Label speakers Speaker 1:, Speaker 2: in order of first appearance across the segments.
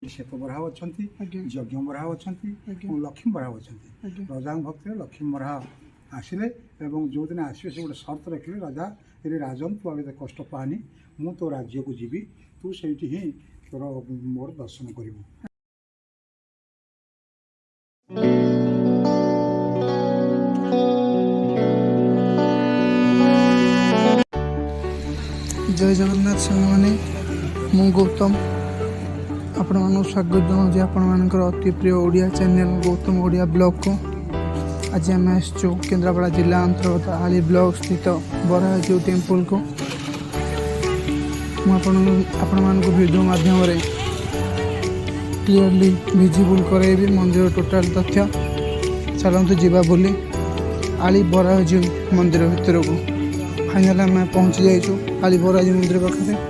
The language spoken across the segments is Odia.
Speaker 1: श्वेत बराह अच्छा यज्ञ बराह अच्छा लक्ष्मी बराह अच्छा रजा भक्त लक्ष्मी बराह आसिले जो दिन आसवे से गोटे सर्त रखिले राजा ये राजन तू आगे कष्ट पानी मु तो राज्य को जीवी तू से ही तोर मोर दर्शन करू।
Speaker 2: जय जगन्नाथ सांग मैंने मु गौतम आपण मानक स्वागत जनाऊँ आपण मानकर अति प्रिय ओडिया चैनल गौतम ओडिया ब्लॉग को। आज आम आसचु केन्द्रापड़ा जिला अंतर्गत आली ब्लॉक स्थित वराह टेम्पल को। आपण मानक वीडियो माध्यम क्लियरली विजिबल कराइबी मंदिर टोटाल तथ्य। चलतु जीवा बोली आली वराह मंदिर भितर को। फाइनाल आम पहुँची जाइछू आली वराह मंदिर पाखे।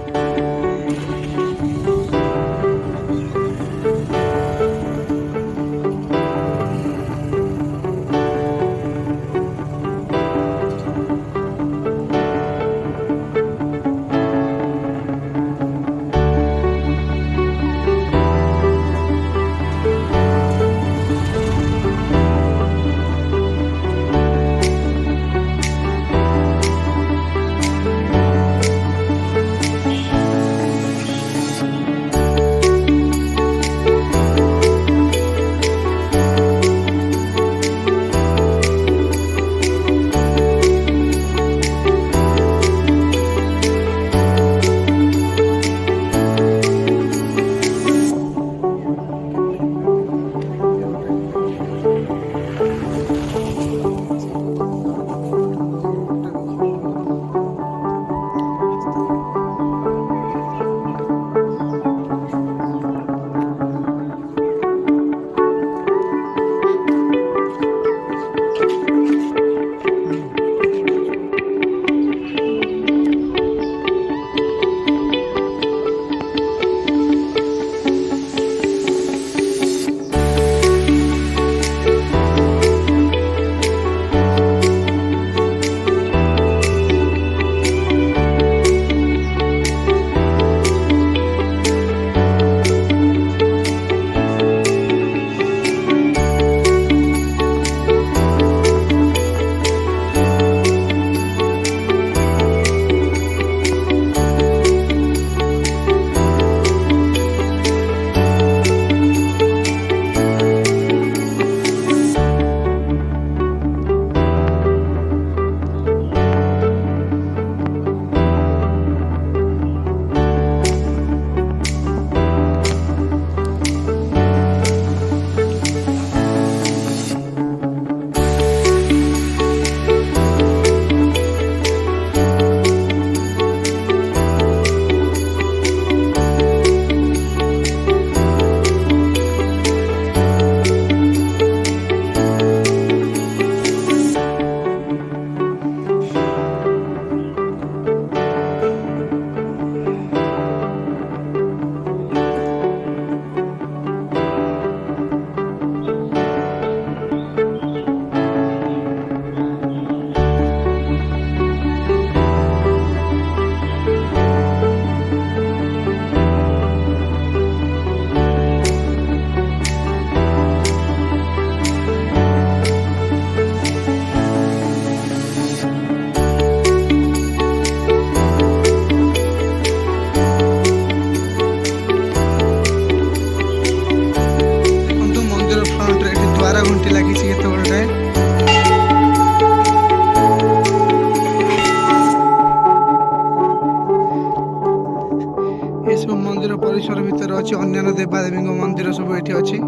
Speaker 2: घंटी लगी ये सब मंदिर परिसर भितर अच्छी अन्य देवादेवी मंदिर सब ये अच्छी।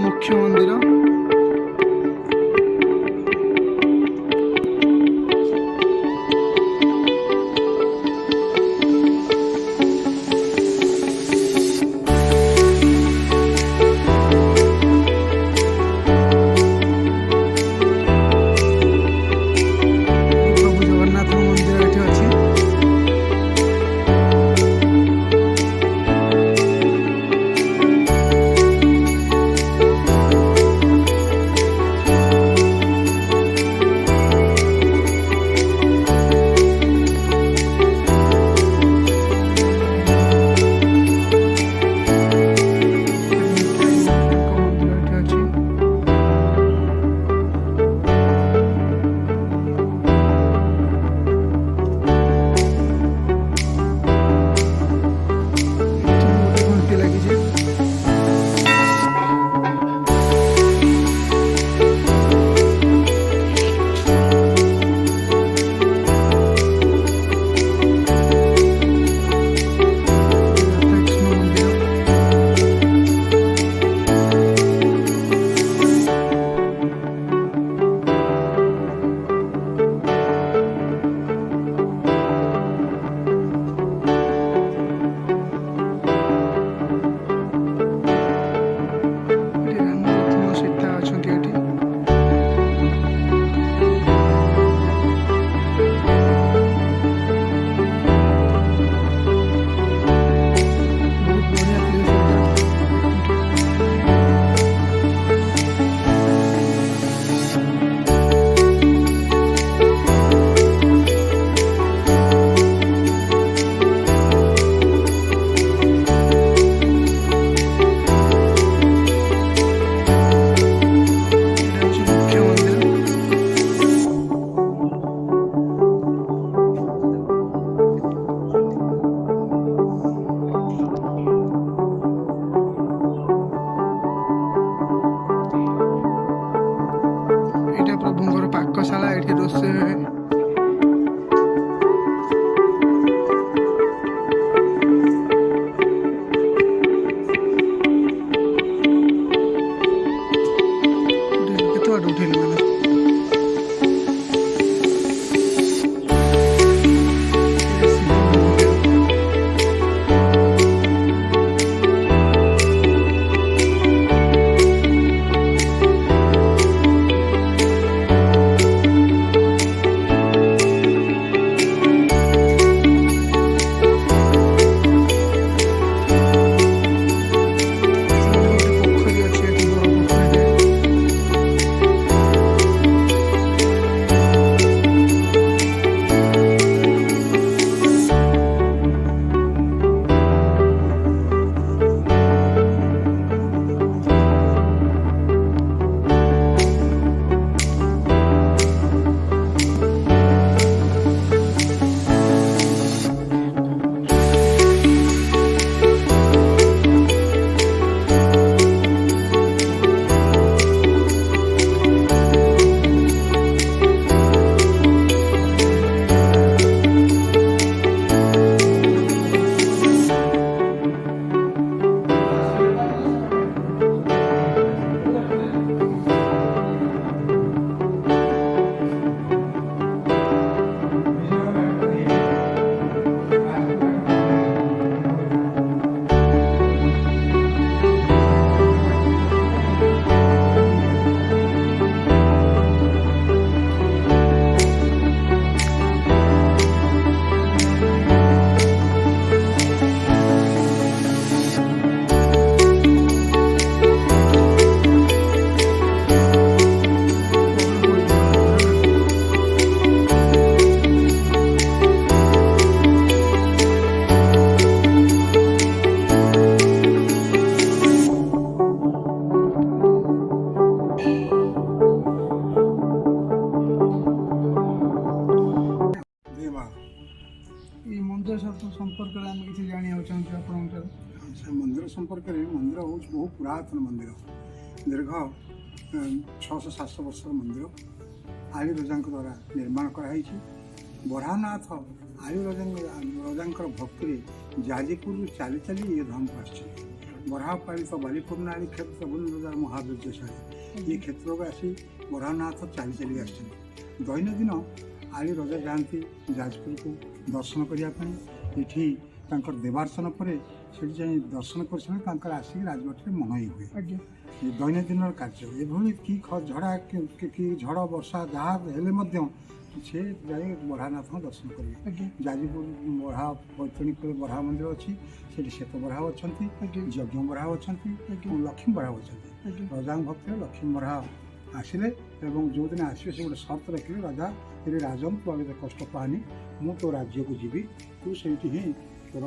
Speaker 2: मुख्य मंदिर ପାକଶାଳା ଏଠି ରୋଷେଇ ହୁଏ। କେତେ ବାଟ ଉଠେଇଲେ ମାନେ ପୋଖରୀ ଅଛି ଏଠି ବଡ଼ ପୋଖରୀରେ।
Speaker 1: ଦେବା
Speaker 2: ଏଇ ମନ୍ଦିର ସମ୍ପର୍କରେ ଆମେ କିଛି ଜାଣିବାକୁ ଚାହୁଁଛୁ ଆପଣଙ୍କର।
Speaker 1: ସେ ମନ୍ଦିର ସମ୍ପର୍କରେ ମନ୍ଦିର ହେଉଛି ବହୁ ପୁରାତନ ମନ୍ଦିର। ଦୀର୍ଘ 600-700 ବର୍ଷର ମନ୍ଦିର ଆଳି ରଜାଙ୍କ ଦ୍ୱାରା ନିର୍ମାଣ କରାଯାଇଛି। ବରାହନାଥ ଆଳି ରଜାଙ୍କର ଭକ୍ତିରେ ଯାଜପୁରରୁ ଚାଲି ଚାଲି ଏ ଧାମକୁ ଆସିଛନ୍ତି। ବରାହ ପାଳିତ ବାଲିପୁର୍ଣ୍ଣାଳି କ୍ଷେତ୍ର ବୃନ୍ଦଦାର ମହାବୀର୍ଯ୍ୟଶାଳୀ ଏ କ୍ଷେତ୍ରକୁ ଆସି ବରାହନାଥ ଚାଲି ଚାଲି ଆସିଛନ୍ତି। ଦୈନନ୍ଦିନ ଆଳି ରଜା ଯାଆନ୍ତି ଯାଜପୁରକୁ ଦର୍ଶନ କରିବା ପାଇଁ। ଏଠି ତାଙ୍କର ଦେବାର୍ଚନ ପରେ ସେଠି ଯାଇ ଦର୍ଶନ କରିସାରିଲେ ତାଙ୍କର ଆସିକି ରାଜବାଟୀରେ ମନଇ ହୁଏ। ଦୈନନ୍ଦିନର କାର୍ଯ୍ୟ ଏଭଳି କି ଝଡ଼ ବର୍ଷା ଯାହା ହେଲେ ମଧ୍ୟ ସେ ଯାଇ ବରାହନାଥଙ୍କ ଦର୍ଶନ କରିବେ। ଯାଜପୁର ବରାହ ପୈତୃଣୀ କୂଳେ ବରାହ ମନ୍ଦିର ଅଛି। ସେଠି ଶ୍ଵେତ ବରାହ ଅଛନ୍ତି, ଯଜ୍ଞ ବରାହ ଅଛନ୍ତି ଏବଂ ଲକ୍ଷ୍ମୀ ବରାହ ଅଛନ୍ତି। ରଜାଙ୍କ ଭକ୍ତିରେ ଲକ୍ଷ୍ମୀ ବରାହ ଆସିଲେ ଏବଂ ଯେଉଁଦିନ ଆସିବେ ସେ ଗୋଟେ ସର୍ତ୍ତ ରଖିଲେ, ରାଜା ଏରେ ରାଜନ ତୁ ଆଗେ କଷ୍ଟ ପାଆନି, ମୁଁ ତୋ ରାଜ୍ୟକୁ ଯିବି, ତୁ ସେଇଠି ହିଁ ତୋର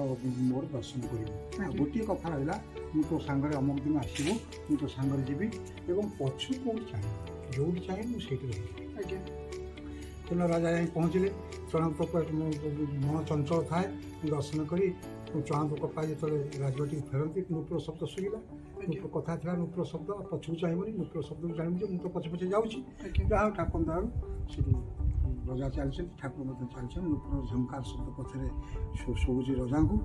Speaker 1: ମୋର ଦର୍ଶନ କରିବୁ। ଆଉ ଗୋଟିଏ କଥା ରହିଲା, ମୁଁ ତୋ ସାଙ୍ଗରେ ଅମୁକ ଦିନ ଆସିବୁ, ମୁଁ ତୋ ସାଙ୍ଗରେ ଯିବି ଏବଂ ପଛୁ କେଉଁଠି ଚାହିଁବି, ଯେଉଁଠି ଚାହିଁବି ମୁଁ ସେଇଠି ରହିବି। ତେଣୁ ରାଜା ଯାଇ ପହଞ୍ଚିଲେ। ଚଣାନ୍ତ ମନ ଚଞ୍ଚଳ ଥାଏ, ଦର୍ଶନ କରି ଚଣାନ୍ତ କପା ଯେତେବେଳେ ରାଜବାଟୀକୁ ଫେରନ୍ତି ନୂପୁର ଶବ୍ଦ ଶୁଣିଲା। କଥା ଥିଲା ନୂପୁର ଶବ୍ଦ, ପଛକୁ ଚାହିଁବନି, ନୂପୁର ଶବ୍ଦକୁ ଜାଣିବୁ ଯେ ମୁଁ ତ ପଛେ ପଛେ ଯାଉଛି। ଯାହା ହଉ ଠାକୁର ଦୟାରୁ ସେଠି ରଜା ଚାଲିଛନ୍ତି, ଠାକୁର ମଧ୍ୟ ଚାଲିଛନ୍ତି। ନୂପୁର ଝଙ୍କାର ଶବ୍ଦ ପଛରେ ଶୋଭୁଛି ରଜାଙ୍କୁ।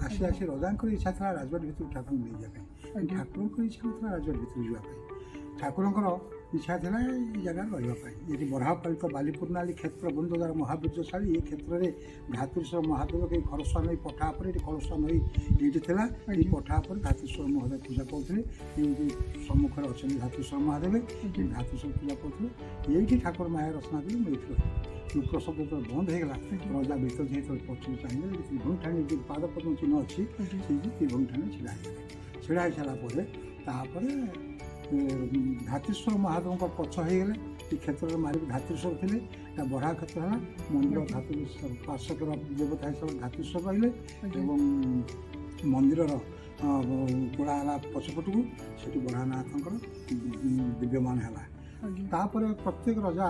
Speaker 1: ଆସି ରଜାଙ୍କର ଇଚ୍ଛା ଥିଲା ରାଜବାଟୀ ଭିତରକୁ ଠାକୁରଙ୍କୁ ନେଇଯିବା ପାଇଁ। ଠାକୁରଙ୍କର ଇଚ୍ଛା ନଥିଲା ରାଜବାଟୀ ଭିତରକୁ ଯିବା ପାଇଁ। ଠାକୁରଙ୍କର ଇଚ୍ଛା ଥିଲା ଏଇ ଜାଗାରେ ରହିବା ପାଇଁ। ଏଠି ବରାହ ପାଳିତ ବାଲିପୁର୍ଣ୍ଣାଳି କ୍ଷେତ୍ର ବୃନ୍ଦଦାର ମହାବୀର୍ଯ୍ୟଶାଳୀ ଏ କ୍ଷେତ୍ରରେ ଧାତୁଶ୍ୱର ମହାଦେବ ଏଇ ଖରସ୍ୱା ନଈ ପଠା ଉପରେ, ଏଠି ଖରସ୍ୱା ନଈ ଏଇଠି ଥିଲା। ଏଇ ପଠା ଉପରେ ଧାତୁଶ୍ୱର ମହାଦେବ ପୂଜା କରୁଥିଲେ। ଏଇଠି ସମ୍ମୁଖରେ ଅଛନ୍ତି ଧାତୁଶ୍ୱର ମହାଦେବ, ଧାତୁଶ୍ୱର ପୂଜା କରୁଥିଲେ। ଏଇଠି ଠାକୁର ମାୟା ରଚନା କରି ଏଇଠି ରହିଲେ। ନୂପୁର ଶବ୍ଦ ଯେତେବେଳେ ବନ୍ଦ ହେଇଗଲା, ରଜା ଭିତରେ ଯେତେବେଳେ ପଛକୁ ଚାହିଁଲେ, ତ୍ରିଭଙ୍ଗଠାଣି ଯେଉଁ ପାଦ ପଦ୍ମ ଚିହ୍ନ ଅଛି ସେଇଠି ତ୍ରିଭଙ୍ଗଠାଣି ଛିଡ଼ା ହେଇଗଲେ। ଛିଡ଼ା ହେଇସାରିଲା ପରେ ତାପରେ ଧାତୁଶ୍ୱର ମହାଦେବଙ୍କ ପଛ ହେଇଗଲେ। ଏ କ୍ଷେତ୍ରରେ ମାଲିକ ଧାତୁଶ୍ୱର ଥିଲେ, ତା ବରାହ କ୍ଷେତ୍ର ହେଲା। ମନ୍ଦିର ଧାତୁଶ୍ୱର ପାର୍ଶ୍ୱକର ଦେବତା ହିସାବରେ ଧାତୁଶ୍ୱର ରହିଲେ ଏବଂ ମନ୍ଦିରର ଗୋଳା ହେଲା ପଛପଟକୁ, ସେଠି ବରାହନାଥଙ୍କର ଦିବ୍ୟମାନ ହେଲା। ତାପରେ ପ୍ରତ୍ୟେକ ରଜା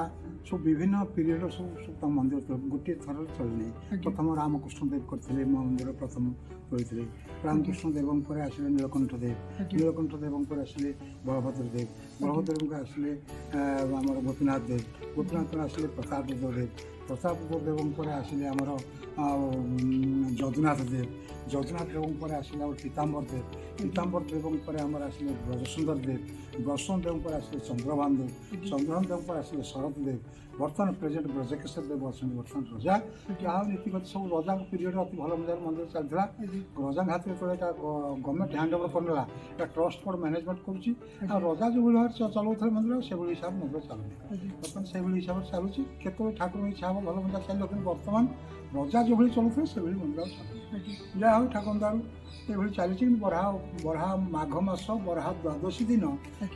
Speaker 1: ସବୁ ବିଭିନ୍ନ ପିରିୟଡ଼ର ସବୁ ତାଙ୍କ ମନ୍ଦିର ଗୋଟିଏ ଥରରେ ଚଳିଲେ। ପ୍ରଥମ ରାମକୃଷ୍ଣ ଦେବ କରିଥିଲେ ମନ୍ଦିର, ପ୍ରଥମ କରିଥିଲେ। ରାମକୃଷ୍ଣ ଦେବଙ୍କ ପରେ ଆସିଲେ ନୀଳକଣ୍ଠ ଦେବ, ନୀଳକଣ୍ଠ ଦେବଙ୍କ ପରେ ଆସିଲେ ବଳଭଦ୍ର ଦେବ, ବଳଭଦ୍ରଙ୍କୁ ଆସିଲେ ଆମର ଗୋପୀନାଥ ଦେବ, ଗୋପୀନାଥ ଆସିଲେ ପ୍ରତାପ ଦେବ, ପ୍ରତାପ ଦେବଙ୍କ ପରେ ଆସିଲେ ଆମର ଯଦୁନାଥ ଦେବ, ଯଦୁନାଥ ଦେବଙ୍କ ପରେ ଆସିଲେ ଆମର ପୀତାମ୍ବର ଦେବ, ପୀତାମ୍ବର ଦେବଙ୍କ ପରେ ଆମର ଆସିଲେ ବ୍ରଜସୁନ୍ଦର ଦେବ, ବ୍ରଜସୁନ୍ଦର ଦେବଙ୍କ ପରେ ଆସିଲେ ଚନ୍ଦ୍ରଭାନ ଦେବ, ଚନ୍ଦ୍ରଭାନ ଦେବଙ୍କ ପରେ ଆସିଲେ ଶରତ ଦେବ। ବର୍ତ୍ତମାନ ପ୍ରେଜେଣ୍ଟ ବ୍ରଜକେଶ୍ୱର ଦେବ ଅଛନ୍ତି ବର୍ତ୍ତମାନ ରଜା। ଯାହା ନୀତିଗତ ସବୁ ରଜାଙ୍କ ପିରିୟଡ଼ରେ ଅତି ଭଲ ମନ୍ଦିର ଚାଲିଥିଲା। ରଜାଙ୍କ ହାତରେ ଯେତେବେଳେ ଏଇଟା ଗଭର୍ଣ୍ଣମେଣ୍ଟ ହ୍ୟାଣ୍ଡ ଓଭର କରିନେଲା, ଏଇଟା ଟ୍ରଷ୍ଟ ବୋର୍ଡ଼ ମ୍ୟାନେଜମେଣ୍ଟ କରୁଛି। ଆଉ ରଜା ଯେଉଁଭଳି ଭାବରେ ଚଲାଉଥିଲେ ମନ୍ଦିର ସେଭଳି ହିସାବରେ ମନ୍ଦିର ଚାଲୁନି। ବର୍ତ୍ତମାନ ସେଭଳି ହିସାବରେ ଚାଲୁଛି। କେତେବେଳେ ଠାକୁରଙ୍କ ଇଚ୍ଛା ହେବ ଭଲ ମନ୍ଦିର ଚାଲିବ, କିନ୍ତୁ ବର୍ତ୍ତମାନ ରଜା ଯେଭଳି ଚଳୁଥିଲେ ସେଭଳି ମନ୍ଦିର ଚାଲୁନି। ଯାହା ହଉ ଠାକୁରଙ୍କ ଦୟାରୁ ଏଭଳି ଚାଲିଛି। କିନ୍ତୁ ବରାହା ମାଘ ମାସ ବରାହା ଦ୍ୱାଦଶୀ ଦିନ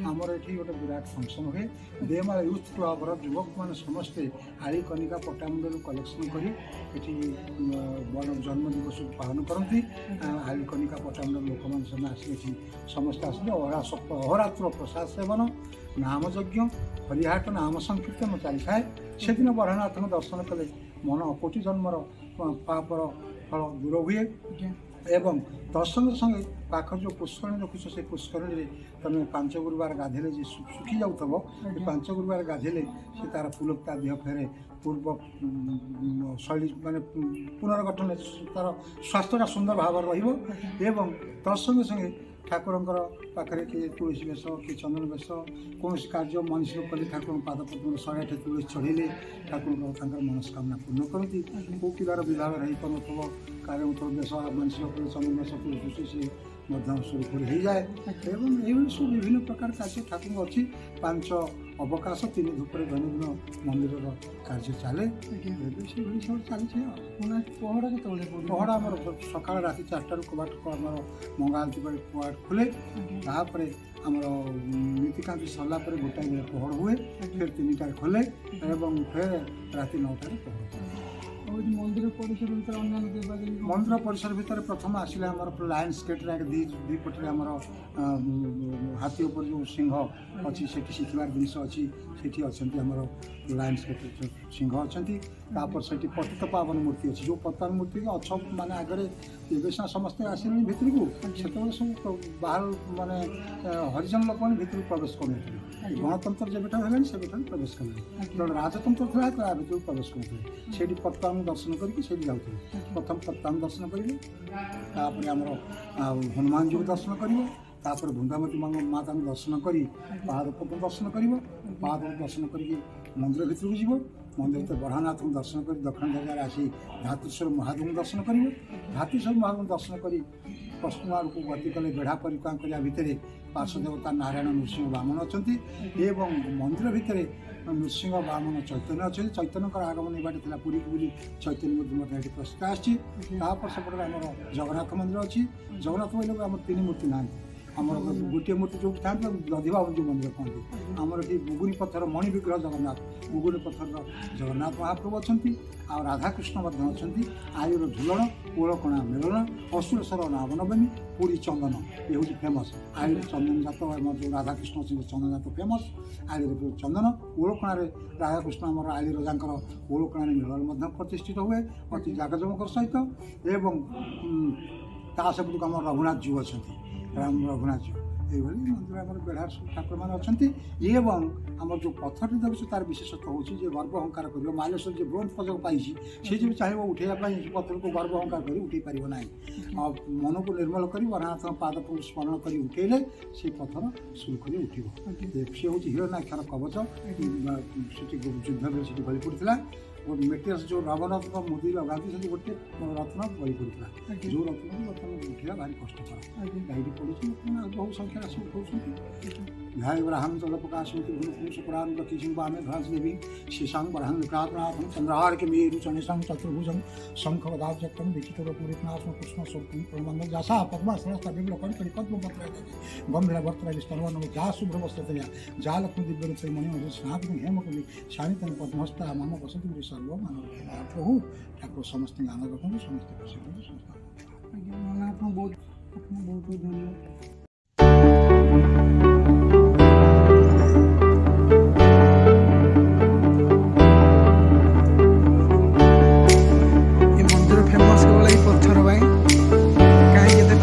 Speaker 1: ଆମର ଏଠି ଗୋଟେ ବିରାଟ ଫଙ୍କସନ୍ ହୁଏ। ଦେମାଳ ୟୁଥ୍ କ୍ଲବର ଯୁବକମାନେ ସମସ୍ତେ ଆଳି କନିକା ପଟ୍ଟାମୁଣ୍ଡରୁ କଲେକ୍ସନ୍ କରି ଏଠି ଜନ୍ମ ଦିବସ ପାଳନ କରନ୍ତି। ଆଳି କନିକା ପଟ୍ଟାମୁଣ୍ଡର ଲୋକମାନେ ସେମାନେ ଆସି ଏଠି ସମସ୍ତେ ଆସନ୍ତି। ଅହରାତ୍ର ପ୍ରସାଦ ସେବନ, ନାମଯଜ୍ଞ, ହରିହାଟ ନାମ ସଂକୀର୍ତ୍ତନ ଚାଲିଥାଏ। ସେଦିନ ବରାହନାଥଙ୍କ ଦର୍ଶନ କଲେ ମନ କୋଟି ଜନ୍ମର ପାପର ଫଳ ଦୂର ହୁଏ। ଏବଂ ଦର୍ଶନ ସଙ୍ଗେ ପାଖ ଯେଉଁ ପୁଷ୍କରିଣୀ ରଖୁଛ ସେ ପୁଷ୍କରିଣୀରେ ତୁମେ 5 ଗୁରୁବାର ଗାଧେଇଲେ ଯେ ଶୁଖି ଯାଉଥିବ, ସେ 5 ଗୁରୁବାର ଗାଧେଇଲେ ସେ ତା'ର ପୁଲକ ତା ଦେହ ଫେରେ ପୂର୍ବ ଶୈଳୀ ମାନେ ପୁନର୍ଗଠନ, ତା'ର ସ୍ୱାସ୍ଥ୍ୟଟା ସୁନ୍ଦର ଭାବରେ ରହିବ। ଏବଂ ଦର୍ଶନ ସଙ୍ଗେ ଠାକୁରଙ୍କର ପାଖରେ କିଏ ତୁଳସୀ ବେଶ, କିଏ ଚନ୍ଦନ ବେଶ, କୌଣସି କାର୍ଯ୍ୟ ମଣିଷ କଲେ ଠାକୁରଙ୍କ ପାଦ ପଦ୍ମରେ 108 ତୁଳସୀ ଚଢ଼େଇଲେ ଠାକୁରଙ୍କ ତାଙ୍କର ମନସ୍କାମନା ପୂର୍ଣ୍ଣ କରନ୍ତି। କେଉଁ ପିଲାର ବିବାହ ହେଇପାରୁନଥିବ, କାରଣ ବେଶ ମଣିଷ କଲେ ଚନ୍ଦନ ବେଶ ତୁଳସୀ ସେ ମଧ୍ୟ ସୁରୁଖୁରୁ ହେଇଯାଏ। ଏବଂ ଏଇଭଳି ସବୁ ବିଭିନ୍ନ ପ୍ରକାର କାର୍ଯ୍ୟ ଠାକୁରଙ୍କ ଅଛି। 5 ଅବକାଶ 3 ଧୂପରେ ଦୈନନ୍ଦିନ ମନ୍ଦିରର କାର୍ଯ୍ୟ ଚାଲେ। ଏବେ ସେଭଳି ସବୁ ଚାଲିଛି। ପହଡ଼ କେତେବେଳେ? ପହଡ଼ ଆମର ସକାଳ ରାତି 4ଟାରୁ କବାଟ ଆମର ମଙ୍ଗଳାନ୍ତି ପରେ କବାଟ ଖୋଲେ। ତାପରେ ଆମର ନୀତିକାନ୍ତି ସରିଲା ପରେ 1ଟାରେ ବେଳେ ପହଡ଼ ହୁଏ, ଫେର 3ଟାରେ ଖୋଲେ ଏବଂ ଫେର ରାତି 9ଟାରେ ପହଡ଼ ହୁଏ।
Speaker 2: ମନ୍ଦିର ପରିସର ଭିତରେ ଅନ୍ୟାନ୍ୟ ଦେବାଦେବୀ
Speaker 1: ମନ୍ଦିର ପରିସର ଭିତରେ ପ୍ରଥମ ଆସିଲେ ଆମର ଲାୟନ୍ସ ଗେଟ୍ରେ ଦୁଇ ପଟରେ ଆମର ହାତୀ ଉପରେ ଯେଉଁ ସିଂହ ଅଛି ସେଠି ଶିଖିବାର ଜିନିଷ ଅଛି। ସେଠି ଅଛନ୍ତି ଆମର ଲାୟନ୍ସ ଗେଟ୍ରେ ସିଂହ ଅଛନ୍ତି। ତାପରେ ସେଠି ପତିତ ପାବନ ମୂର୍ତ୍ତି ଅଛି, ଯେଉଁ ପତନ ମୂର୍ତ୍ତି ଅଛ ମାନେ ଆଗରେ ଏବେ ସିନା ସମସ୍ତେ ଆସିଲେଣି ଭିତରକୁ, ସେତେବେଳେ ସବୁ ବାହାର ମାନେ ହରିଜନ ଲୋକମାନେ ଭିତରକୁ ପ୍ରବେଶ କରୁନଥିଲେ। ଗଣତନ୍ତ୍ର ଯେବେଠାରୁ ହେଲାଣି ସେବେଠାରୁ ପ୍ରବେଶ କଲେଣି। ତେଣୁ ରାଜତନ୍ତ୍ର ଥିଲା ତା ଭିତରକୁ ପ୍ରବେଶ କରୁଥିଲେ। ସେଇଠି ପତାନ ଦର୍ଶନ କରିକି ସେଇଠି ଯାଉଥିଲେ। ପ୍ରଥମ ପତାନ ଦର୍ଶନ କରିବେ, ତାପରେ ଆମର ହନୁମାନଜୀକୁ ଦର୍ଶନ କରିବ, ତାପରେ ବୃନ୍ଦାବତୀ ମା ତାଙ୍କୁ ଦର୍ଶନ କରି ପାହାଡ଼ ପଦ୍ମ ଦର୍ଶନ କରିବ। ପାହାଡ଼ ଦର୍ଶନ କରିକି ମନ୍ଦିର ଭିତରକୁ ଯିବ। ମନ୍ଦିର ଭିତରେ ବରାହନାଥଙ୍କୁ ଦର୍ଶନ କରି ଦକ୍ଷିଣ ଦ୍ୱାରରେ ଆସି ଧାତୁଶ୍ୱର ମହାଦେବଙ୍କୁ ଦର୍ଶନ କରିବ। ଧାତୁଶ୍ୱର ମହାଦେବଙ୍କୁ ଦର୍ଶନ କରି ପଶ୍ଚିମ ଆଡ଼କୁ ଗତି କଲେ ବେଢ଼ା ପରିକ୍ରମା କରିବା ଭିତରେ ପାର୍ଶ୍ୱ ଦେବତା ନାରାୟଣ ନୃସିଂହ ବାମନ ଅଛନ୍ତି। ଏବଂ ମନ୍ଦିର ଭିତରେ ନୃସିଂହ ବାମନ ଚୈତନ୍ୟ ଅଛନ୍ତି। ଚୈତନ୍ୟଙ୍କର ଆଗମନ ଏବାଟେ ଥିଲା ପୁରୀକୁ ବୋଲି ଚୈତନ୍ୟ ମୂର୍ତ୍ତି ମଧ୍ୟ ଏଠି ପ୍ରସିଦ୍ଧ ଆସିଛି। ତାପରେ ସେପଟେ ଆମର ଜଗନ୍ନାଥ ମନ୍ଦିର ଅଛି। ଜଗନ୍ନାଥ ମନ୍ଦିରରେ ଆମର 3 ମୂର୍ତ୍ତି ନାହାନ୍ତି। ଆମର ଗୋଟିଏ ମୂର୍ତ୍ତି ଯେଉଁଠି ଥାନ୍ତି ଦଧିବାବୁ ଯେଉଁ ମନ୍ଦିର କହନ୍ତି। ଆମର ଏଠି ମୁଗୁନି ପଥର ମଣି ବିଗ୍ରହ ଜଗନ୍ନାଥ, ମୁଗୁନି ପଥରର ଜଗନ୍ନାଥ ମହାପ୍ରଭୁ ଅଛନ୍ତି। ଆଉ ରାଧାକୃଷ୍ଣ ମଧ୍ୟ ଅଛନ୍ତି। ଆୟୁର ଝୁଲଣ, ଓଳକଣା ମେଳନ, ଅସୁରେଶ୍ୱର ନାମନବମୀ, ପୁରୀ ଚନ୍ଦନ ଏ ହେଉଛି ଫେମସ୍। ଆୟୁର ଚନ୍ଦନ ଜାତ ଆମର ଯେଉଁ ରାଧାକୃଷ୍ଣ ଅଛନ୍ତି ଚନ୍ଦନ ଜାତ ଫେମସ୍। ଆୟୁର ଚନ୍ଦନ, ଓଳକଣାରେ ରାଧାକୃଷ୍ଣ ଆମର ଆଳି ରଜାଙ୍କର ଓଳକଣାରେ ମେଳନ ମଧ୍ୟ ପ୍ରତିଷ୍ଠିତ ହୁଏ ଅତି ଜାକଜମକର ସହିତ। ଏବଂ ତା ସେପଟକୁ ଆମର ରଘୁନାଥ ଜୀଉ ଅଛନ୍ତି, ରଘୁନାଥ ଜୀଉ। এইভাবে মন্দিরে আমার বেড়ার সব ঠাকুর মানে অনেক। এবং আমার যে পথরটি দেখছো তার বিশেষত্ব হচ্ছে যে গর্ব অহংকার করব। মাইলেশ্বর যে ব্রোঞ্জ পদক পাইছি সে যদি চাহিব উঠাইবা পথরକୁ গর্ব অহংকার করে উঠাই পারিব না। মনକୁ ନିର୍ମଳ କରି ବରାହନାଥଙ୍କ ପାଦକୁ ସ୍ମରଣ କରି ଉଠେଇଲେ ସେ ପଥର ସୁରୁଖୁରୁରେ ଉଠିବ। ସେ ହେଉଛି ହିରଣ୍ୟାକ୍ଷର କବଚ। ସେଠି ଯୁଦ୍ଧରେ ସେଠି ବଳି ପଡ଼ିଥିଲା। ମେଟେରିଆଲ୍ସ ଯେଉଁ ନବରତ୍ନ ମୁଦି ଲଗାନ୍ତି ସେଠି ଗୋଟେ ରତ୍ନ ବଳି ପଡ଼ିଥିଲା। ଯେଉଁ ରତ୍ନକୁ ବର୍ତ୍ତମାନ ଉଠିବା ଭାରି କଷ୍ଟକର। ଏଇଠି ପଡ଼ିଛି ଲୋକମାନେ ବହୁ ସଂଖ୍ୟାରେ ଆସି ଉଠାଉଛନ୍ତି। ध्याय वराहं जलप्रकाशमिति भूपुरुषपुरां लकीशिं वामे भ्रांसदेवी शेषां वराहं विक्रातनाथं चन्द्रहार के मेरु चनेशं चतुर्भुजं शंखवदाचक्रं विचित्रपूरितनाथं कृष्णस्वरूपं प्रणमन्दं जासा पद्मासनस्तबिलकं परिपद्मपत्रं गम्भीरवर्तनविस्तरवनं जा शुभ्रवस्त्रतया जा लक्ष्मीदिव्यरूपे मणिमणि स्नातं हेमकवि शानितं पद्महस्ता मम वसति सर्वमानव प्रभु ठाकुर समस्त आनंद रखନ୍ତୁ ସମସ୍ତେ ଖୁସି ରୁହନ୍ତୁ ସମସ୍ତେ।
Speaker 2: ଆଜ୍ଞା ମାନେ ଆପଣ ବହୁତ ଧନ୍ୟବାଦ।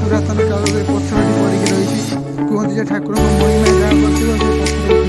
Speaker 2: ପୁରାତନ କାଳରୁ ଏ ପଥରଟି ପଡ଼ିକି ରହିଛି। କୁହନ୍ତି ଯେ ଠାକୁରଙ୍କ ମହିମା ଯାହା କରିଥିବ ସେ ପଥର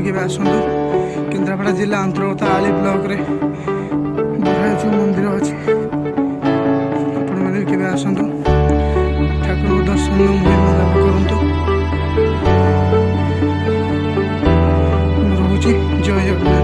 Speaker 2: ବି କେବେ ଆସନ୍ତୁ। କେନ୍ଦ୍ରାପଡ଼ା ଜିଲ୍ଲା ଅନ୍ତର୍ଗତ ଆଳି ବ୍ଲକରେ ବରାହା ମନ୍ଦିର ଅଛି, ଆପଣମାନେ ବି କେବେ ଆସନ୍ତୁ, ଠାକୁରଙ୍କ ଦର୍ଶନ ମହିମା ଲାଭ କରନ୍ତୁ। ମୁଁ ରହୁଛି, ଜୟ ଜଗନ୍ନାଥ।